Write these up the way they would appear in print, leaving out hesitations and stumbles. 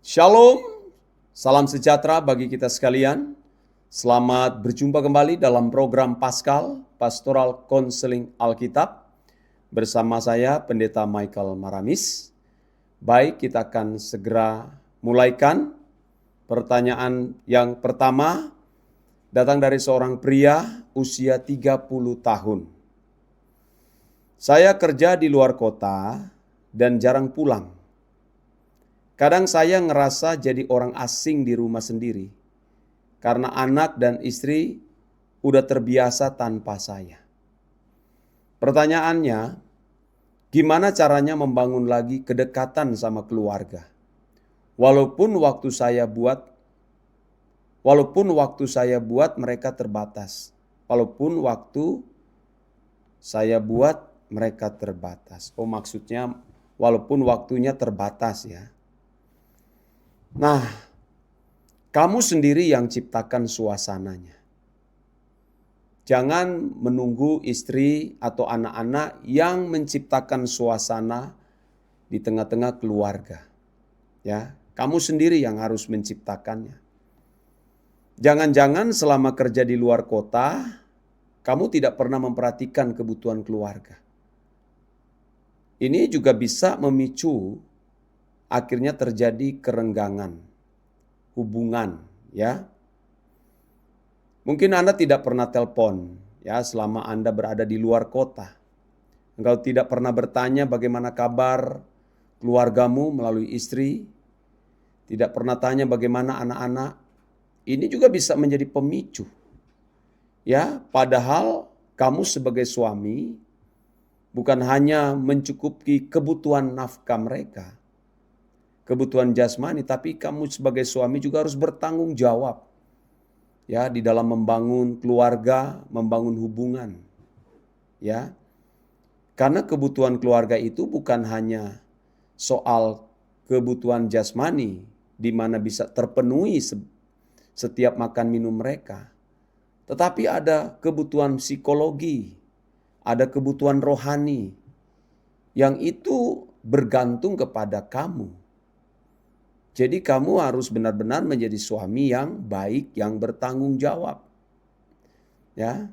Shalom, salam sejahtera bagi kita sekalian. Selamat berjumpa kembali dalam program Paskal, Pastoral Counseling Alkitab. Bersama saya, Pendeta Michael Maramis. Baik, kita akan segera mulaikan. Pertanyaan yang pertama datang dari seorang pria usia 30 tahun. Saya kerja di luar kota dan jarang pulang. Kadang saya ngerasa jadi orang asing di rumah sendiri, karena anak dan istri udah terbiasa tanpa saya. Pertanyaannya, gimana caranya membangun lagi kedekatan sama keluarga? Walaupun waktu saya buat mereka terbatas. Oh, maksudnya walaupun waktunya terbatas ya. Nah, kamu sendiri yang ciptakan suasananya. Jangan menunggu istri atau anak-anak yang menciptakan suasana di tengah-tengah keluarga. Ya, kamu sendiri yang harus menciptakannya. Jangan-jangan selama kerja di luar kota, kamu tidak pernah memperhatikan kebutuhan keluarga. Ini juga bisa memicu akhirnya terjadi kerenggangan hubungan, ya. Mungkin Anda tidak pernah telepon, ya, selama Anda berada di luar kota. Engkau tidak pernah bertanya bagaimana kabar keluargamu melalui istri, tidak pernah tanya bagaimana anak-anak. Ini juga bisa menjadi pemicu. Ya, padahal kamu sebagai suami bukan hanya mencukupi kebutuhan nafkah mereka, kebutuhan jasmani, tapi kamu sebagai suami juga harus bertanggung jawab ya di dalam membangun keluarga, membangun hubungan. Ya. Karena kebutuhan keluarga itu bukan hanya soal kebutuhan jasmani di mana bisa terpenuhi setiap makan minum mereka. Tetapi ada kebutuhan psikologi, ada kebutuhan rohani yang itu bergantung kepada kamu. Jadi kamu harus benar-benar menjadi suami yang baik, yang bertanggung jawab. Ya,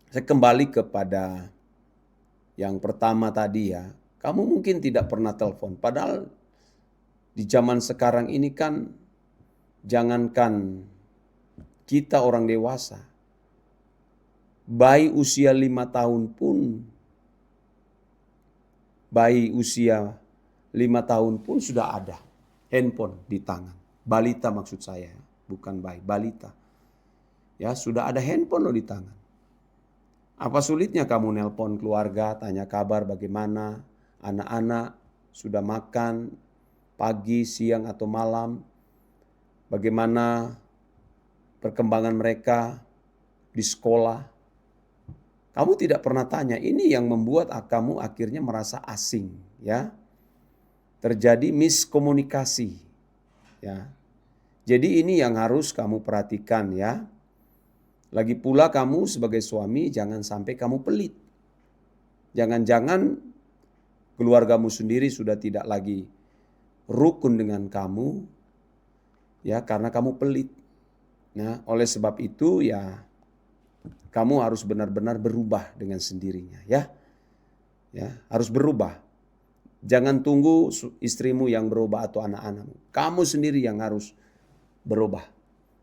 saya kembali kepada yang pertama tadi ya. Kamu mungkin tidak pernah telepon, padahal di zaman sekarang ini kan jangankan kita orang dewasa, bayi usia 5 tahun pun sudah ada handphone di tangan. Balita maksud saya, bukan bayi, balita. Ya, sudah ada handphone loh di tangan. Apa sulitnya kamu nelpon keluarga, tanya kabar bagaimana, anak-anak sudah makan pagi, siang atau malam, bagaimana perkembangan mereka di sekolah. Kamu tidak pernah tanya, ini yang membuat kamu akhirnya merasa asing, ya. Terjadi miskomunikasi, ya. Jadi ini yang harus kamu perhatikan ya. Lagi pula kamu sebagai suami jangan sampai kamu pelit. Jangan-jangan keluargamu sendiri sudah tidak lagi rukun dengan kamu ya karena kamu pelit. Nah, oleh sebab itu ya kamu harus benar-benar berubah dengan sendirinya ya. Ya, harus berubah. Jangan tunggu istrimu yang berubah atau anak-anakmu. Kamu sendiri yang harus berubah.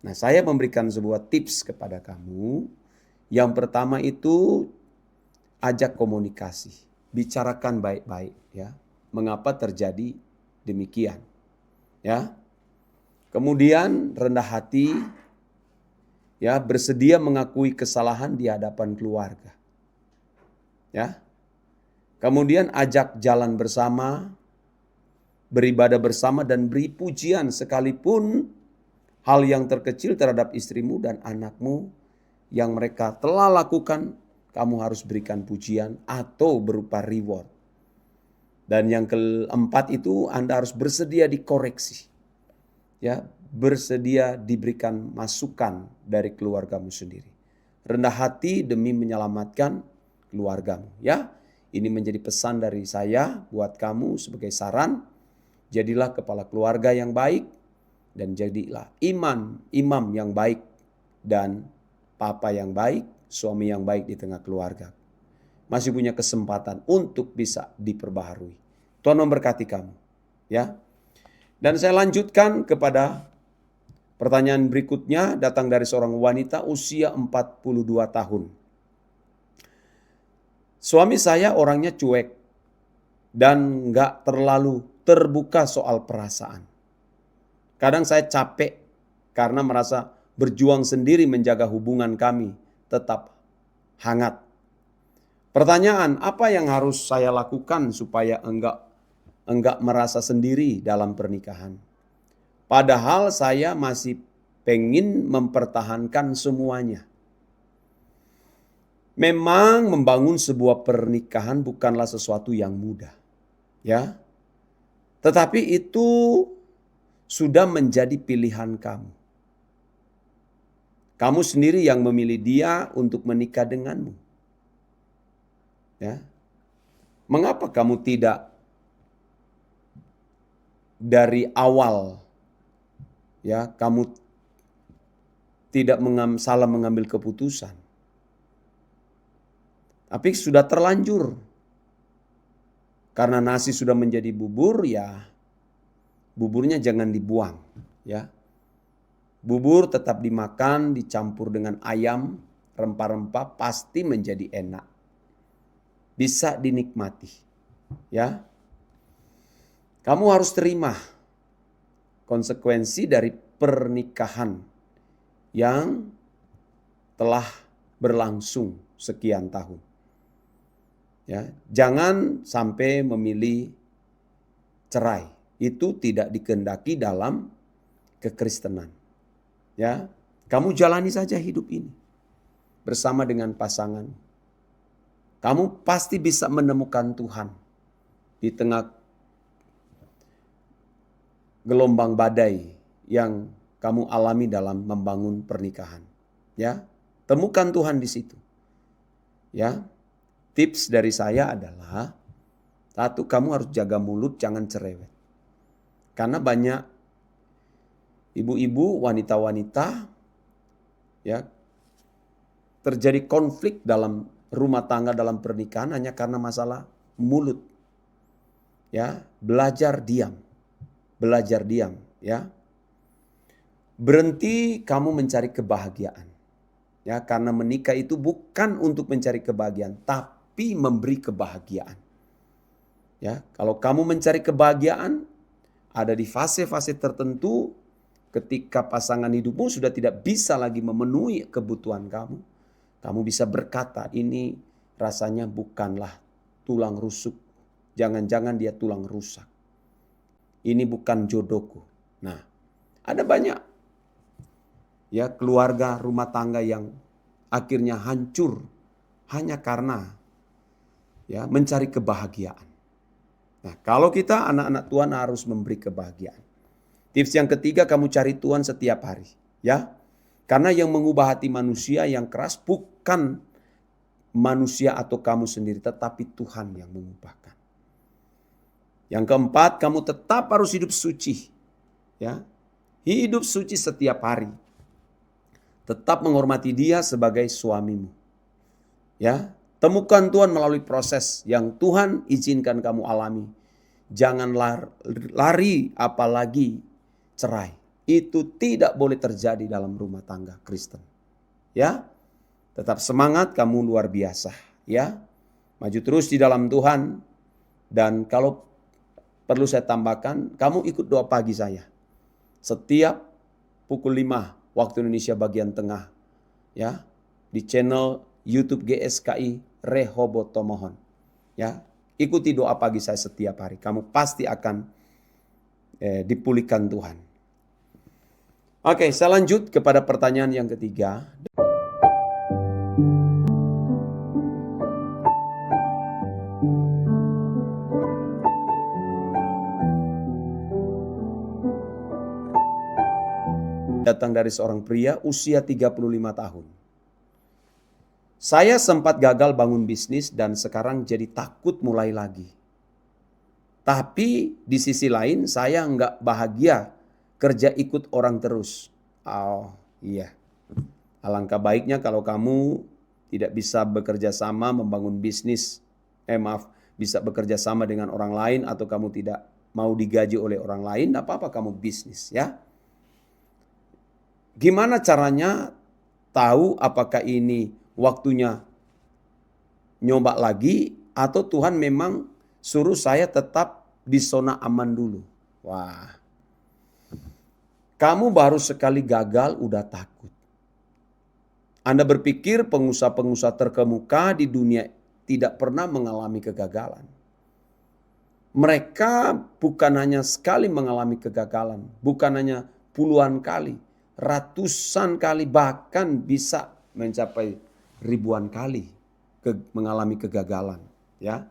Nah, saya memberikan sebuah tips kepada kamu. Yang pertama itu ajak komunikasi. Bicarakan baik-baik ya. Mengapa terjadi demikian? Ya. Kemudian rendah hati ya, bersedia mengakui kesalahan di hadapan keluarga. Ya. Kemudian ajak jalan bersama, beribadah bersama dan beri pujian sekalipun hal yang terkecil terhadap istrimu dan anakmu yang mereka telah lakukan, kamu harus berikan pujian atau berupa reward. Dan yang keempat itu Anda harus bersedia dikoreksi. Ya, bersedia diberikan masukan dari keluargamu sendiri. Rendah hati demi menyelamatkan keluargamu, ya. Ini menjadi pesan dari saya buat kamu sebagai saran. Jadilah kepala keluarga yang baik dan jadilah imam yang baik dan papa yang baik, suami yang baik di tengah keluarga. Masih punya kesempatan untuk bisa diperbaharui. Tuhan memberkati kamu, ya. Dan saya lanjutkan kepada pertanyaan berikutnya, datang dari seorang wanita usia 42 tahun. Suami saya orangnya cuek dan nggak terlalu terbuka soal perasaan. Kadang saya capek karena merasa berjuang sendiri menjaga hubungan kami tetap hangat. Pertanyaan, apa yang harus saya lakukan supaya enggak merasa sendiri dalam pernikahan? Padahal saya masih pengen mempertahankan semuanya. Memang membangun sebuah pernikahan bukanlah sesuatu yang mudah, ya. Tetapi itu sudah menjadi pilihan kamu. Kamu sendiri yang memilih dia untuk menikah denganmu. Ya. Mengapa kamu tidak dari awal, ya, kamu tidak salah mengambil keputusan? Tapi sudah terlanjur. Karena nasi sudah menjadi bubur, ya buburnya jangan dibuang, ya. Bubur tetap dimakan, dicampur dengan ayam, rempah-rempah, pasti menjadi enak. Bisa dinikmati, ya. Kamu harus terima konsekuensi dari pernikahan yang telah berlangsung sekian tahun. Ya, jangan sampai memilih cerai. Itu tidak dikehendaki dalam kekristenan. Ya, kamu jalani saja hidup ini bersama dengan pasangan. Kamu pasti bisa menemukan Tuhan di tengah gelombang badai yang kamu alami dalam membangun pernikahan. Ya, temukan Tuhan di situ. Ya, tips dari saya adalah, satu, kamu harus jaga mulut, jangan cerewet. Karena banyak ibu-ibu, wanita-wanita, ya, terjadi konflik dalam rumah tangga, dalam pernikahan hanya karena masalah mulut. Ya, belajar diam, ya. Berhenti kamu mencari kebahagiaan. Ya, karena menikah itu bukan untuk mencari kebahagiaan, tapi memberi kebahagiaan. Ya, kalau kamu mencari kebahagiaan, ada di fase-fase tertentu ketika pasangan hidupmu sudah tidak bisa lagi memenuhi kebutuhan kamu. Kamu bisa berkata, ini rasanya bukanlah tulang rusuk. Jangan-jangan dia tulang rusak. Ini bukan jodohku. Nah, ada banyak, ya, keluarga, rumah tangga yang akhirnya hancur hanya karena, ya, mencari kebahagiaan. Nah, kalau kita anak-anak Tuhan harus memberi kebahagiaan. Tips yang ketiga, kamu cari Tuhan setiap hari, ya. Karena yang mengubah hati manusia yang keras bukan manusia atau kamu sendiri, tetapi Tuhan yang mengubahkan. Yang keempat, kamu tetap harus hidup suci, ya. Hidup suci setiap hari. Tetap menghormati dia sebagai suamimu. Ya, temukan Tuhan melalui proses yang Tuhan izinkan kamu alami. Jangan lari apalagi cerai. Itu tidak boleh terjadi dalam rumah tangga Kristen. Ya, tetap semangat, kamu luar biasa. Ya, maju terus di dalam Tuhan. Dan kalau perlu saya tambahkan, kamu ikut doa pagi saya. Setiap pukul 5 waktu Indonesia bagian tengah, ya, di channel YouTube GSKI Rehoboth Tomohon. Ya, ikuti doa pagi saya setiap hari. Kamu pasti akan dipulihkan Tuhan. Oke, saya lanjut kepada pertanyaan yang ketiga. Datang dari seorang pria usia 35 tahun. Saya sempat gagal bangun bisnis dan sekarang jadi takut mulai lagi. Tapi di sisi lain saya nggak bahagia kerja ikut orang terus. Oh iya, alangkah baiknya kalau kamu tidak bisa bekerja sama membangun bisnis. Bisa bekerja sama dengan orang lain atau kamu tidak mau digaji oleh orang lain, tidak apa-apa kamu bisnis ya. Gimana caranya tahu apakah ini waktunya nyoba lagi atau Tuhan memang suruh saya tetap di zona aman dulu? Wah, kamu baru sekali gagal udah takut. Anda berpikir pengusaha-pengusaha terkemuka di dunia tidak pernah mengalami kegagalan. Mereka bukan hanya sekali mengalami kegagalan, bukan hanya puluhan kali, ratusan kali, bahkan bisa mencapai ribuan kali mengalami kegagalan. Ya,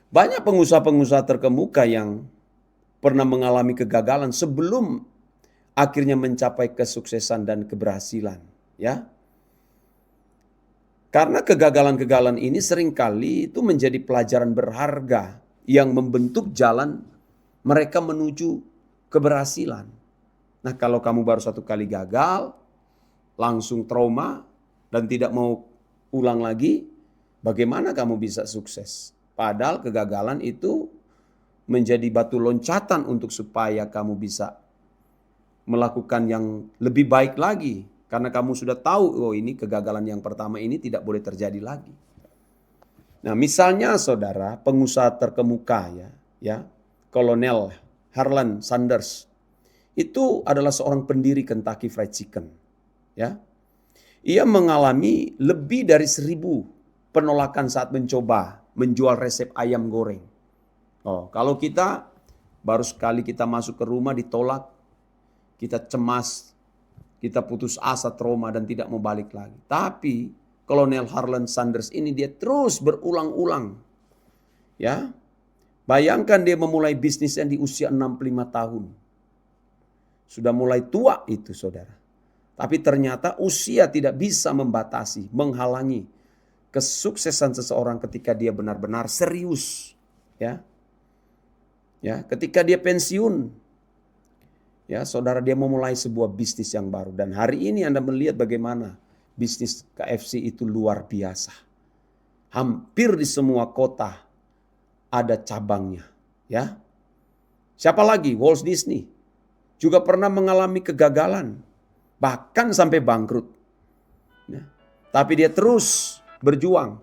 banyak pengusaha-pengusaha terkemuka yang pernah mengalami kegagalan sebelum akhirnya mencapai kesuksesan dan keberhasilan. Ya, karena kegagalan-kegagalan ini seringkali itu menjadi pelajaran berharga yang membentuk jalan mereka menuju keberhasilan. Nah, kalau kamu baru satu kali gagal, langsung trauma dan tidak mau ulang lagi, bagaimana kamu bisa sukses? Padahal kegagalan itu menjadi batu loncatan untuk supaya kamu bisa melakukan yang lebih baik lagi. Karena kamu sudah tahu, oh ini kegagalan yang pertama ini tidak boleh terjadi lagi. Nah, misalnya saudara, pengusaha terkemuka ya, Kolonel Harlan Sanders, itu adalah seorang pendiri Kentucky Fried Chicken. Ya, ia mengalami lebih dari 1.000 penolakan saat mencoba menjual resep ayam goreng. Oh, kalau kita baru sekali kita masuk ke rumah ditolak, kita cemas, kita putus asa, trauma dan tidak mau balik lagi. Tapi Kolonel Harlan Sanders ini dia terus berulang-ulang. Ya. Bayangkan dia memulai bisnisnya di usia 65 tahun. Sudah mulai tua itu saudara. Tapi ternyata usia tidak bisa membatasi, menghalangi kesuksesan seseorang ketika dia benar-benar serius. Ya. Ya, ketika dia pensiun, ya, saudara, dia memulai sebuah bisnis yang baru. Dan hari ini Anda melihat bagaimana bisnis KFC itu luar biasa. Hampir di semua kota ada cabangnya. Ya. Siapa lagi? Walt Disney juga pernah mengalami kegagalan. Bahkan sampai bangkrut. Ya. Tapi dia terus berjuang.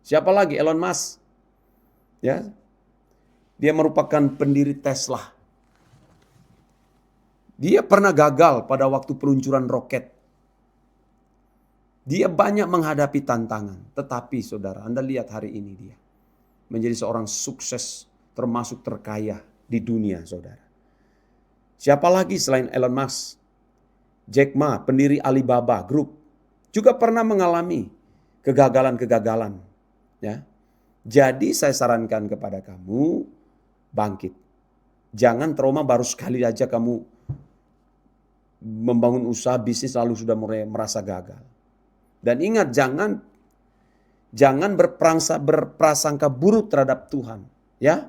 Siapa lagi? Elon Musk. Ya. Dia merupakan pendiri Tesla. Dia pernah gagal pada waktu peluncuran roket. Dia banyak menghadapi tantangan. Tetapi saudara, Anda lihat hari ini dia menjadi seorang sukses termasuk terkaya di dunia saudara. Siapa lagi selain Elon Musk? Jack Ma, pendiri Alibaba Group, juga pernah mengalami kegagalan-kegagalan. Ya. Jadi saya sarankan kepada kamu, bangkit. Jangan trauma baru sekali aja kamu membangun usaha bisnis lalu sudah mulai merasa gagal. Dan ingat, jangan berprasangka buruk terhadap Tuhan, ya.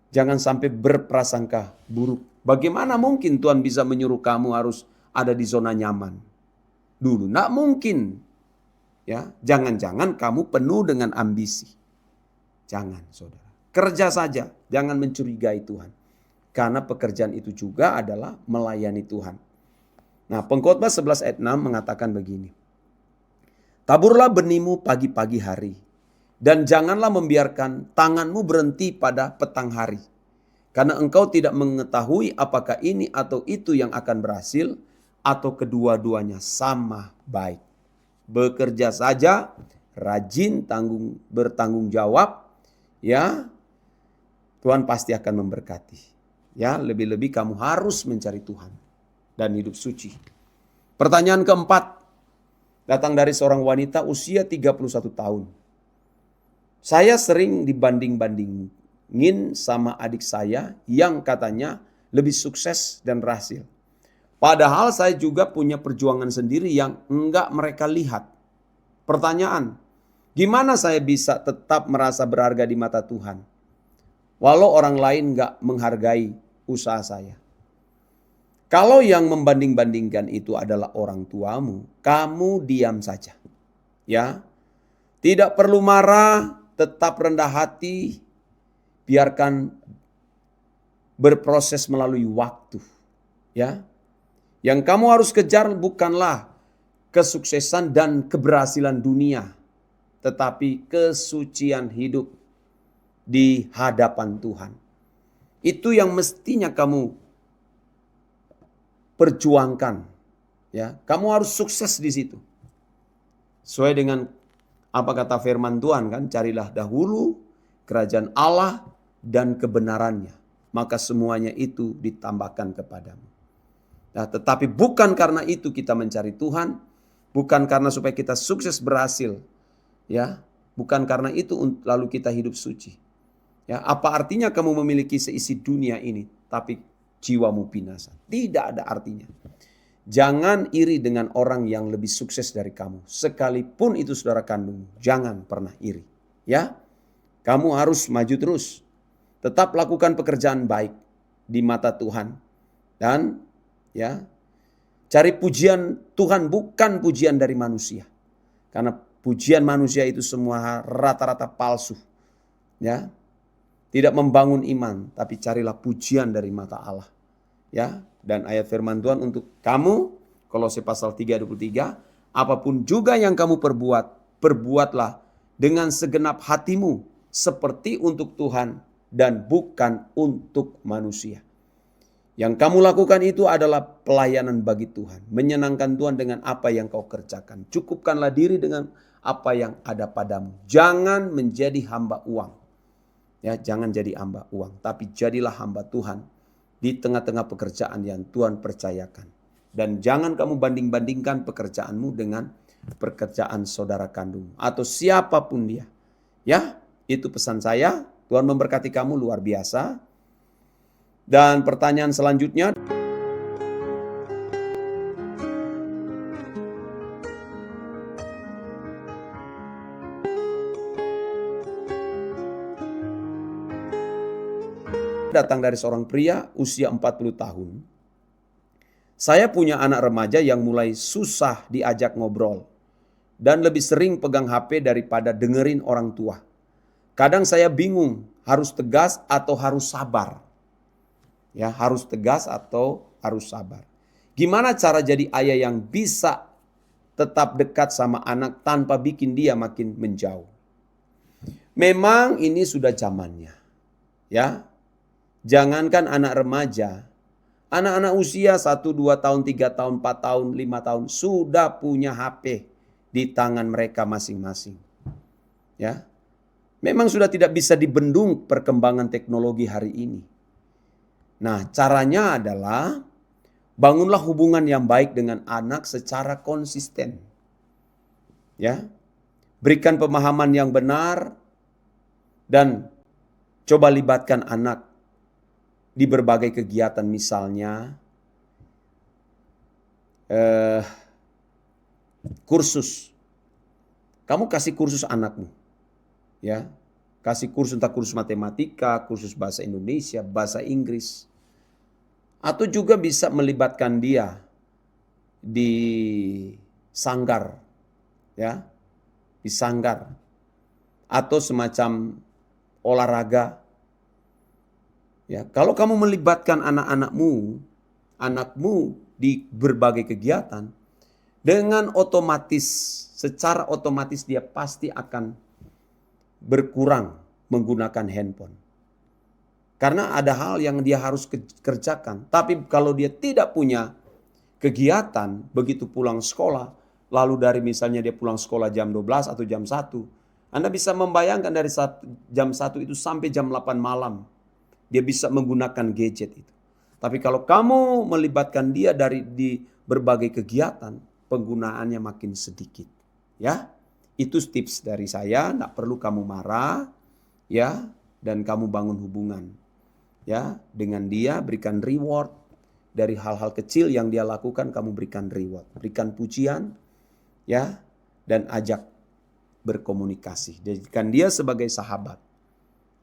Jangan sampai berprasangka buruk. Bagaimana mungkin Tuhan bisa menyuruh kamu harus ada di zona nyaman dulu? Nggak mungkin. Ya, jangan-jangan kamu penuh dengan ambisi. Jangan, saudara. Kerja saja, jangan mencurigai Tuhan. Karena pekerjaan itu juga adalah melayani Tuhan. Nah, Pengkhotbah 11 ayat 6 mengatakan begini. Taburlah benihmu pagi-pagi hari. Dan janganlah membiarkan tanganmu berhenti pada petang hari. Karena engkau tidak mengetahui apakah ini atau itu yang akan berhasil. Atau kedua-duanya sama baik. Bekerja saja, rajin, bertanggung jawab. Ya, Tuhan pasti akan memberkati. Ya, lebih-lebih kamu harus mencari Tuhan dan hidup suci. Pertanyaan keempat datang dari seorang wanita usia 31 tahun. Saya sering dibanding-bandingin sama adik saya yang katanya lebih sukses dan berhasil. Padahal saya juga punya perjuangan sendiri yang enggak mereka lihat. Pertanyaan, gimana saya bisa tetap merasa berharga di mata Tuhan? Walau orang lain enggak menghargai usaha saya. Kalau yang membanding-bandingkan itu adalah orang tuamu, kamu diam saja. Ya. Tidak perlu marah, tetap rendah hati, biarkan berproses melalui waktu. Ya. Yang kamu harus kejar bukanlah kesuksesan dan keberhasilan dunia, tetapi kesucian hidup di hadapan Tuhan. Itu yang mestinya kamu perjuangkan. Ya, kamu harus sukses di situ. Sesuai dengan apa kata firman Tuhan kan, carilah dahulu kerajaan Allah dan kebenarannya, maka semuanya itu ditambahkan kepadamu. Nah, tetapi bukan karena itu kita mencari Tuhan, bukan karena supaya kita sukses berhasil, ya, bukan karena itu lalu kita hidup suci. Ya, apa artinya kamu memiliki seisi dunia ini, tapi jiwamu binasa? Tidak ada artinya. Jangan iri dengan orang yang lebih sukses dari kamu. Sekalipun itu saudara kandung, jangan pernah iri. Ya, kamu harus maju terus. Tetap lakukan pekerjaan baik di mata Tuhan. Dan ya, cari pujian Tuhan bukan pujian dari manusia. Karena pujian manusia itu semua rata-rata palsu. Ya, tidak membangun iman, tapi carilah pujian dari mata Allah. Ya, dan ayat firman Tuhan untuk kamu, Kolose pasal 3:23, apapun juga yang kamu perbuat, perbuatlah dengan segenap hatimu seperti untuk Tuhan dan bukan untuk manusia. Yang kamu lakukan itu adalah pelayanan bagi Tuhan, menyenangkan Tuhan dengan apa yang kau kerjakan. Cukupkanlah diri dengan apa yang ada padamu. Jangan menjadi hamba uang. Ya, jangan jadi hamba uang, tapi jadilah hamba Tuhan di tengah-tengah pekerjaan yang Tuhan percayakan. Dan jangan kamu banding-bandingkan pekerjaanmu dengan pekerjaan saudara kandung atau siapapun dia. Ya, itu pesan saya. Tuhan memberkati kamu luar biasa. Dan pertanyaan selanjutnya, datang dari seorang pria usia 40 tahun. Saya punya anak remaja yang mulai susah diajak ngobrol dan lebih sering pegang HP daripada dengerin orang tua. Kadang saya bingung harus tegas atau harus sabar. Ya, harus tegas atau harus sabar. Gimana cara jadi ayah yang bisa tetap dekat sama anak tanpa bikin dia makin menjauh? Memang ini sudah zamannya. Ya. Jangankan anak remaja, anak-anak usia 1, 2 tahun, 3 tahun, 4 tahun, 5 tahun sudah punya HP di tangan mereka masing-masing. Ya. Memang sudah tidak bisa dibendung perkembangan teknologi hari ini. Nah, caranya adalah bangunlah hubungan yang baik dengan anak secara konsisten. Ya. Berikan pemahaman yang benar dan coba libatkan anak di berbagai kegiatan, misalnya kursus. Kamu kasih kursus anakmu. Ya. Kasih kursus, entah kursus matematika, kursus bahasa Indonesia, bahasa Inggris. Atau juga bisa melibatkan dia di sanggar. Ya. Di sanggar. Atau semacam olahraga. Ya, kalau kamu melibatkan anakmu di berbagai kegiatan, dengan otomatis, secara otomatis dia pasti akan berkurang menggunakan handphone. Karena ada hal yang dia harus kerjakan. Tapi kalau dia tidak punya kegiatan, begitu pulang sekolah, lalu dari misalnya dia pulang sekolah jam 12 atau jam 1, Anda bisa membayangkan dari jam 1 itu sampai jam 8 malam. Dia bisa menggunakan gadget itu. Tapi kalau kamu melibatkan dia di berbagai kegiatan, penggunaannya makin sedikit. Ya, itu tips dari saya. Tidak perlu kamu marah, ya, dan kamu bangun hubungan, ya, dengan dia, berikan reward dari hal-hal kecil yang dia lakukan, kamu berikan reward, berikan pujian, ya, dan ajak berkomunikasi. Jadikan dia sebagai sahabat,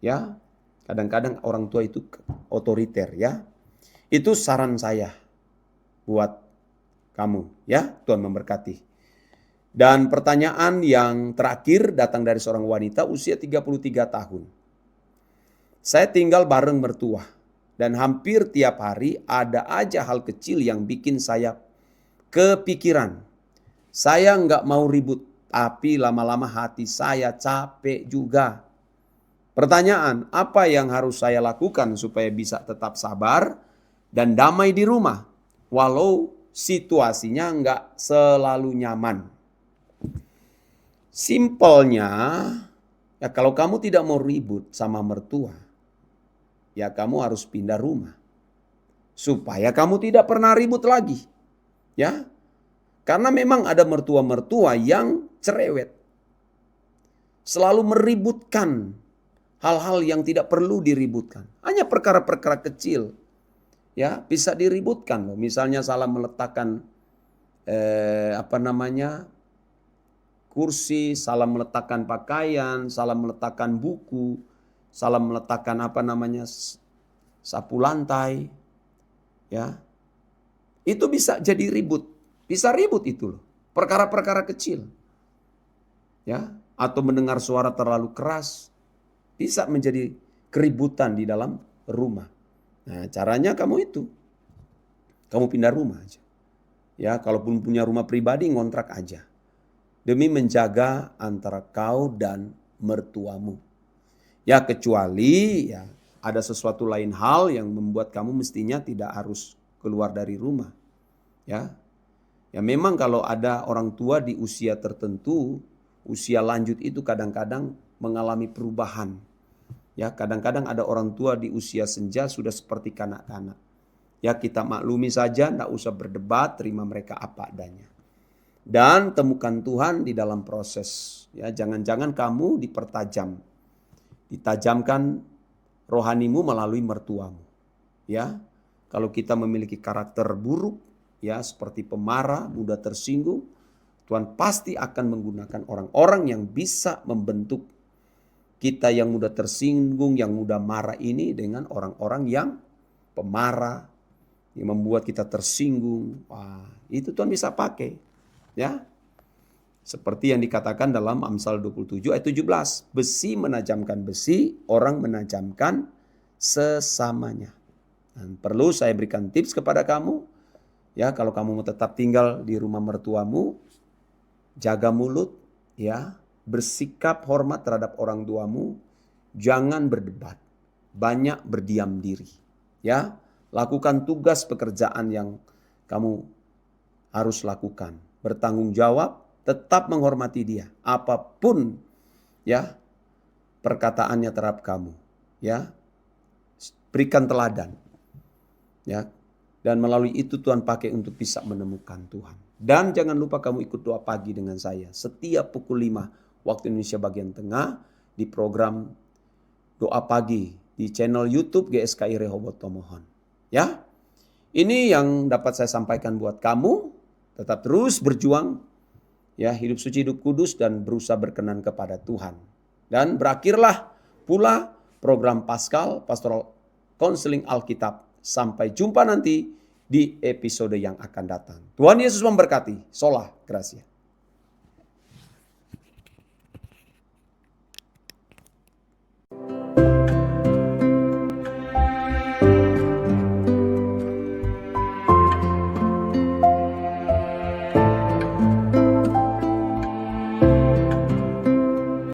ya. Kadang-kadang orang tua itu otoriter, ya. Itu saran saya buat kamu, ya. Tuhan memberkati. Dan pertanyaan yang terakhir datang dari seorang wanita usia 33 tahun. Saya tinggal bareng mertua dan hampir tiap hari ada aja hal kecil yang bikin saya kepikiran. Saya nggak mau ribut, tapi lama-lama hati saya capek juga. Pertanyaan, apa yang harus saya lakukan supaya bisa tetap sabar dan damai di rumah walau situasinya nggak selalu nyaman? Simpelnya, ya kalau kamu tidak mau ribut sama mertua, ya kamu harus pindah rumah. Supaya kamu tidak pernah ribut lagi. Ya. Karena memang ada mertua-mertua yang cerewet. Selalu meributkan hal-hal yang tidak perlu diributkan. Hanya perkara-perkara kecil. Ya, bisa diributkan loh. Misalnya salah meletakkan kursi, salah meletakkan pakaian, salah meletakkan buku, salah meletakkan sapu lantai, ya. Itu bisa jadi ribut. Bisa ribut itu loh. Perkara-perkara kecil. Ya, atau mendengar suara terlalu keras bisa menjadi keributan di dalam rumah. Nah, caranya kamu pindah rumah aja. Ya, kalaupun punya rumah pribadi ngontrak aja. Demi menjaga antara kau dan mertuamu. Ya, kecuali ya ada sesuatu lain hal yang membuat kamu mestinya tidak harus keluar dari rumah. Ya. Ya memang kalau ada orang tua di usia tertentu, usia lanjut itu kadang-kadang mengalami perubahan. Ya, kadang-kadang ada orang tua di usia senja sudah seperti kanak-kanak. Ya, kita maklumi saja, tidak usah berdebat, terima mereka apa adanya. Dan temukan Tuhan di dalam proses. Ya, jangan-jangan kamu ditajamkan rohanimu melalui mertuamu. Ya, kalau kita memiliki karakter buruk, ya seperti pemarah, mudah tersinggung, Tuhan pasti akan menggunakan orang-orang yang bisa membentuk kita yang mudah tersinggung, yang mudah marah ini dengan orang-orang yang pemarah, yang membuat kita tersinggung. Wah, itu Tuhan bisa pakai. Ya, seperti yang dikatakan dalam Amsal 27 ayat 17. Besi menajamkan besi, orang menajamkan sesamanya. Dan perlu saya berikan tips kepada kamu. Ya, kalau kamu mau tetap tinggal di rumah mertuamu, jaga mulut, ya, bersikap hormat terhadap orang tuamu, jangan berdebat, banyak berdiam diri. Ya, lakukan tugas pekerjaan yang kamu harus lakukan. Bertanggung jawab, tetap menghormati dia. Apapun ya perkataannya terhadap kamu. Ya, berikan teladan. Ya, dan melalui itu Tuhan pakai untuk bisa menemukan Tuhan. Dan jangan lupa kamu ikut doa pagi dengan saya. Setiap pukul 5 waktu Indonesia bagian tengah di program doa pagi di channel YouTube GSKI Rehoboth Tomohon. Ya, ini yang dapat saya sampaikan buat kamu. Tetap terus berjuang, ya hidup suci, hidup kudus dan berusaha berkenan kepada Tuhan. Dan berakhirlah pula program Paskal Pastoral Counseling Alkitab. Sampai jumpa nanti di episode yang akan datang. Tuhan Yesus memberkati. Sola Gracia.